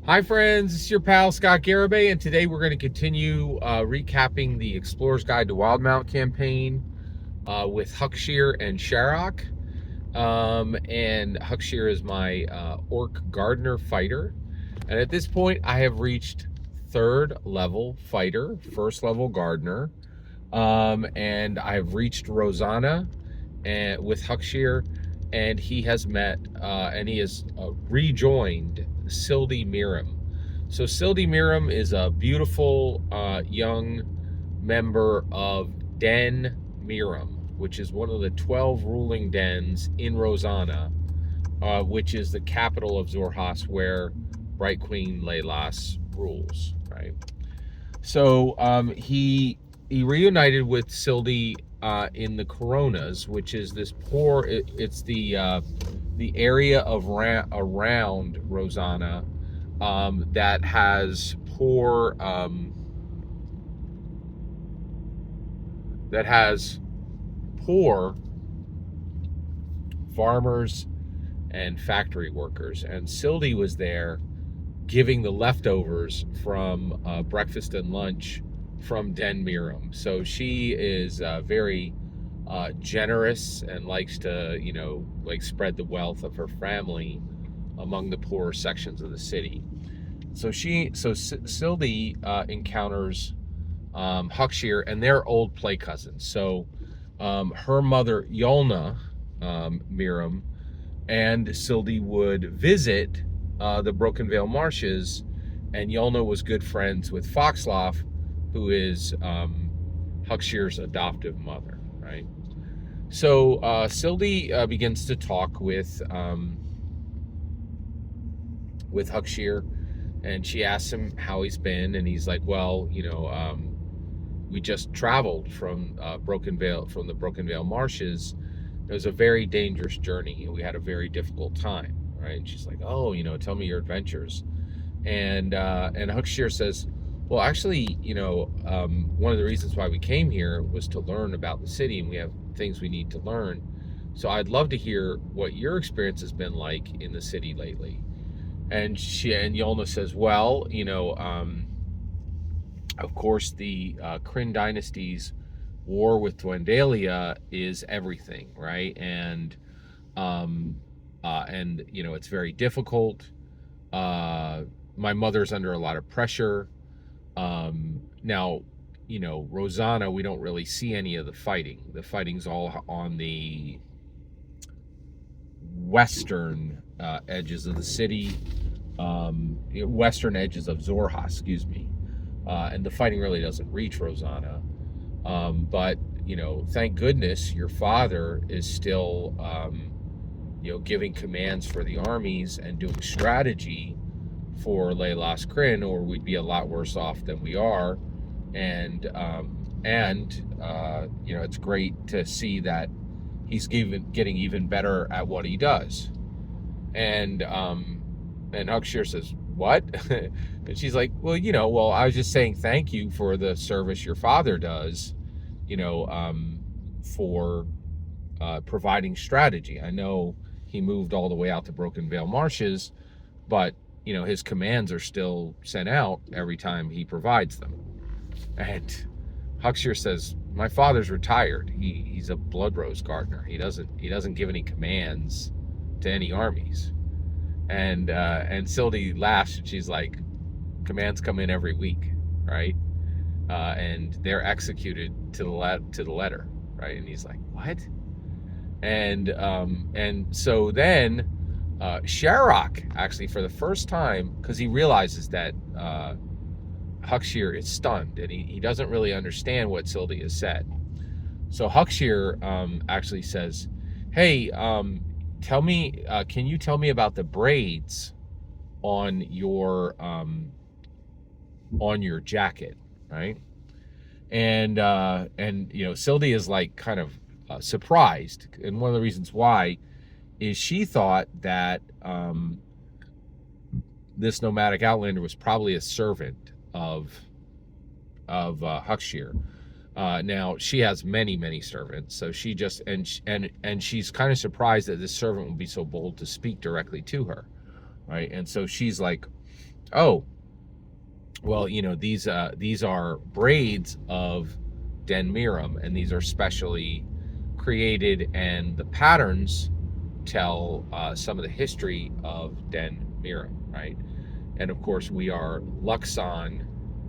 Hi friends, it's your pal Scott Garibay, and today we're going to continue recapping the Explorer's Guide to Wildemount campaign with Huckshire and Sharrock. And Huckshire is my orc gardener fighter. And at this point, I have reached 3rd level fighter, 1st level gardener. And I've reached Rosanna with Huckshire, and he has met and he has rejoined Sildy Miram. So Sildy Miram is a beautiful young member of Den Miram, which is one of the 12 ruling dens in Rosanna, which is the capital of Xhorhas, where Bright Queen Leylas rules, right? So he reunited with Sildy in the Coronas, which is this poor. It's the area of around Rosanna that has poor farmers and factory workers, and Sildy was there giving the leftovers from breakfast and lunch from Den Miram. So she is very generous and likes to, spread the wealth of her family among the poorer sections of the city. So Sildy encounters Huckshire, and they're old play cousins. So her mother Yolna Miram and Sildy would visit the Broken Vale Marshes, and Yolna was good friends with Foxloff, who is Huckshire's adoptive mother, right? So Sildy begins to talk with Huckshire, and she asks him how he's been, and he's like, well, we just traveled from the Broken Vale Marshes. It was a very dangerous journey, and we had a very difficult time, right? And she's like, oh, tell me your adventures. And Huckshire says, well, actually, one of the reasons why we came here was to learn about the city, and we have things we need to learn. So I'd love to hear what your experience has been like in the city lately. And Yolna says, well, of course, the Kryn dynasty's war with Dwandalia is everything, right? And it's very difficult. My mother's under a lot of pressure. Now, Rosanna, we don't really see any of the fighting. The fighting's all on the western edges of the city, western edges of Xhorhas, excuse me. And the fighting really doesn't reach Rosanna. But, thank goodness your father is still, giving commands for the armies and doing strategy for Leylas Kryn, or we'd be a lot worse off than we are. And it's great to see that he's getting even better at what he does. And Huckshire says, what? And she's like, well, I was just saying thank you for the service your father does, for providing strategy. I know he moved all the way out to Broken Vale Marshes, but his commands are still sent out every time he provides them. And Huckshire says, my father's retired. He's a Bloodrose gardener. He doesn't give any commands to any armies. And Sildy laughs, and she's like, commands come in every week, right? And they're executed to the letter, right? And he's like, what? And so then Sharrock, actually, for the first time, because he realizes that Huckshire is stunned, and he doesn't really understand what Sildy has said. So Huckshire actually says, hey, can you tell me about the braids on your jacket, right? And Sildy is like kind of surprised, and one of the reasons why is she thought that this nomadic outlander was probably a servant of Huckshire. Now she has many servants, so she just and she's kind of surprised that this servant would be so bold to speak directly to her, right? And so she's like, oh, well, these are braids of Den Miram, and these are specially created, and the patterns tell some of the history of Den Miram, right? And of course, we are Luxon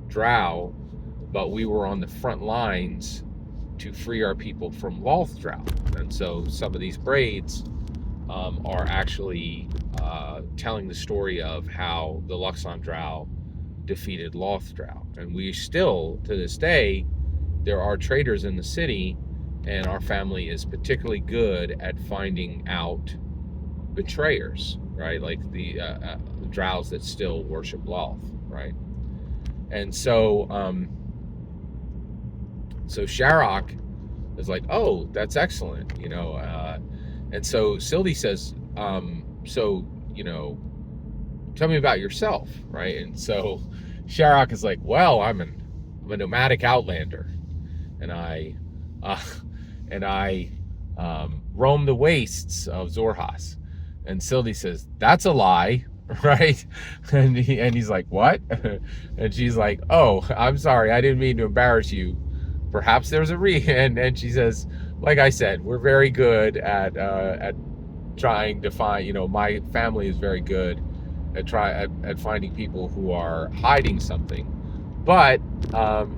Drow, but we were on the front lines to free our people from Loth Drow. And so some of these braids are actually telling the story of how the Luxon Drow defeated Loth Drow. And we still, to this day, there are traders in the city, and our family is particularly good at finding out betrayers, right? Like the Drows that still worship Loth, right? And so Sharrock is like, oh, that's excellent, and so Sildie says, so, tell me about yourself, right? And so Sharrock is like, well, I'm a nomadic outlander, and I roam the wastes of Xhorhas. And Sildie says, that's a lie, right? And he's like, what? And she's like, oh, I'm sorry, I didn't mean to embarrass you. Perhaps there's a and she says, like I said, we're very good at trying to find, my family is very good at finding people who are hiding something. But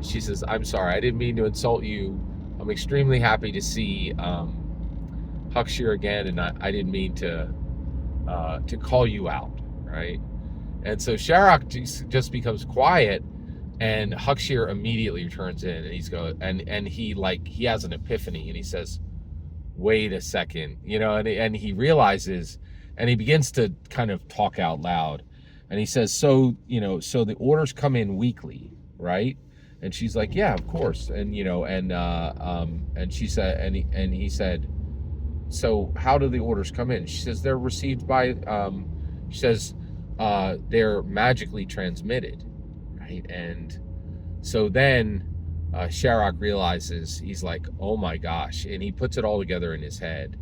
she says, I'm sorry, I didn't mean to insult you. I'm extremely happy to see Huckshire again, and I didn't mean to call you out, right? And so Sharrock just becomes quiet, and Huckshire immediately turns in, and he has an epiphany, and he says, wait a second, and he realizes, and he begins to kind of talk out loud, and he says, so the orders come in weekly, right? And she's like, yeah, of course. And and she said, and he said, so how do the orders come in? She says, they're received by she says they're magically transmitted, right? And so then Sharrock realizes, he's like, oh my gosh, and he puts it all together in his head.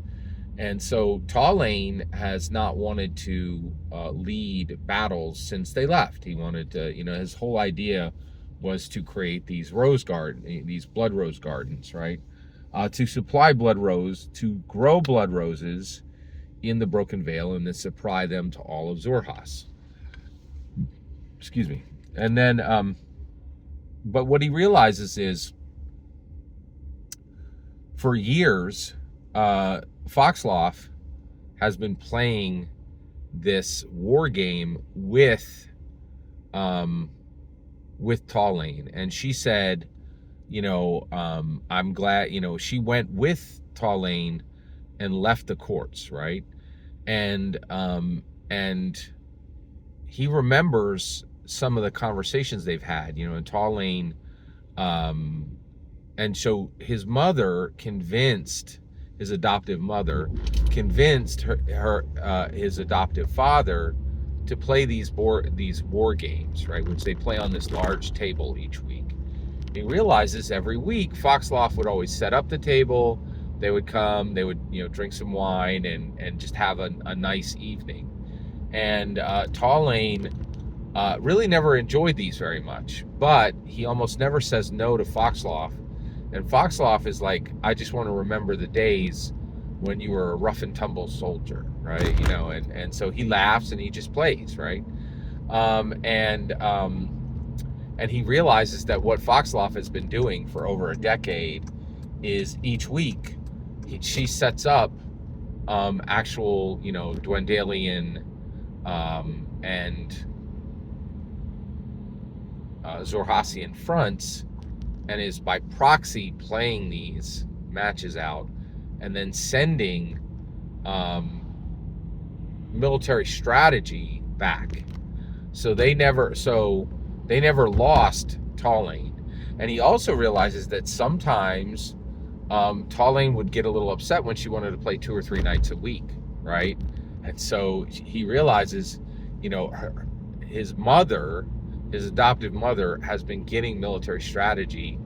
And so Taulayne has not wanted to lead battles since they left. He wanted to, his whole idea was to create these blood rose gardens, right? To supply to grow blood roses in the Broken Vale, and then supply them to all of Xhorhas. Excuse me. And then, but what he realizes is, for years, Foxloff has been playing this war game with Taulayne, and she said, I'm glad, she went with Taulayne and left the courts, right? And he remembers some of the conversations they've had, and Taulayne, and so his adoptive mother convinced his adoptive father to play these war games, right, which they play on this large table each week. He realizes every week Foxloff would always set up the table. They would come, they would drink some wine and just have a nice evening. And Taulayne really never enjoyed these very much, but he almost never says no to Foxloff. And Foxloff is like, I just want to remember the days when you were a rough and tumble soldier, right? And so he laughs and he just plays, right? And he realizes that what Foxloff has been doing for over a decade is each week she sets up actual, Dwendalian and Xhorhasian fronts, and is by proxy playing these matches out and then sending military strategy back. So they never lost Taulayne. And he also realizes that sometimes Taulayne would get a little upset when she wanted to play 2 or 3 nights a week, right? And so he realizes, his adoptive mother has been getting military strategy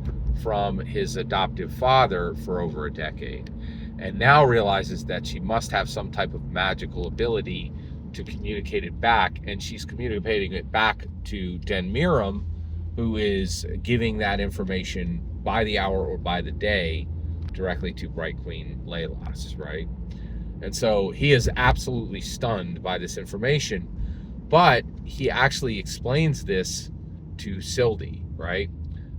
from his adoptive father for over a decade, and now realizes that she must have some type of magical ability to communicate it back, and she's communicating it back to Den Miram, who is giving that information by the hour or by the day directly to Bright Queen Leilas, right? And so he is absolutely stunned by this information, but he actually explains this to Sildy, right?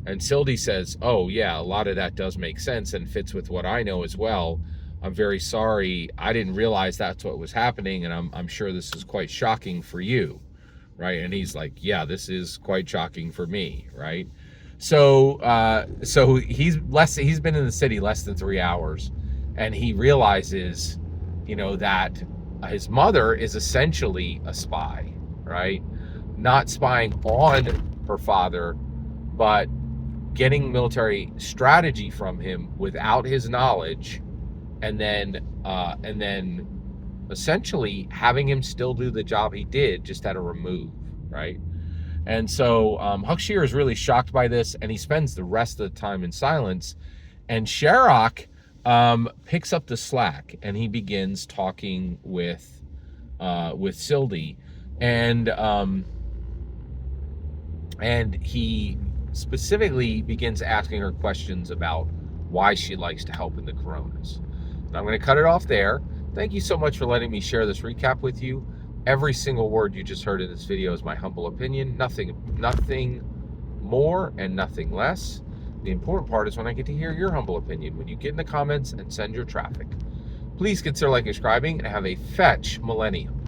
And Sildy says, oh yeah, a lot of that does make sense and fits with what I know as well. I'm very sorry. I didn't realize that's what was happening, and I'm sure this is quite shocking for you, right? And he's like, yeah, this is quite shocking for me, right? So he's been in the city less than 3 hours, and he realizes, you know, that his mother is essentially a spy, right? Not spying on her father, but getting military strategy from him without his knowledge, and then essentially having him still do the job he did, just at a remove, right? And so Huckshear is really shocked by this, and he spends the rest of the time in silence. And Sherrock picks up the slack, and he begins talking with Sildy, and he specifically begins asking her questions about why she likes to help in the Coronas. And I'm going to cut it off there. Thank you so much for letting me share this recap with you. Every single word you just heard in this video is my humble opinion. Nothing more and nothing less. The important part is when I get to hear your humble opinion, when you get in the comments and send your traffic. Please consider liking and subscribing, and have a fetch millennium.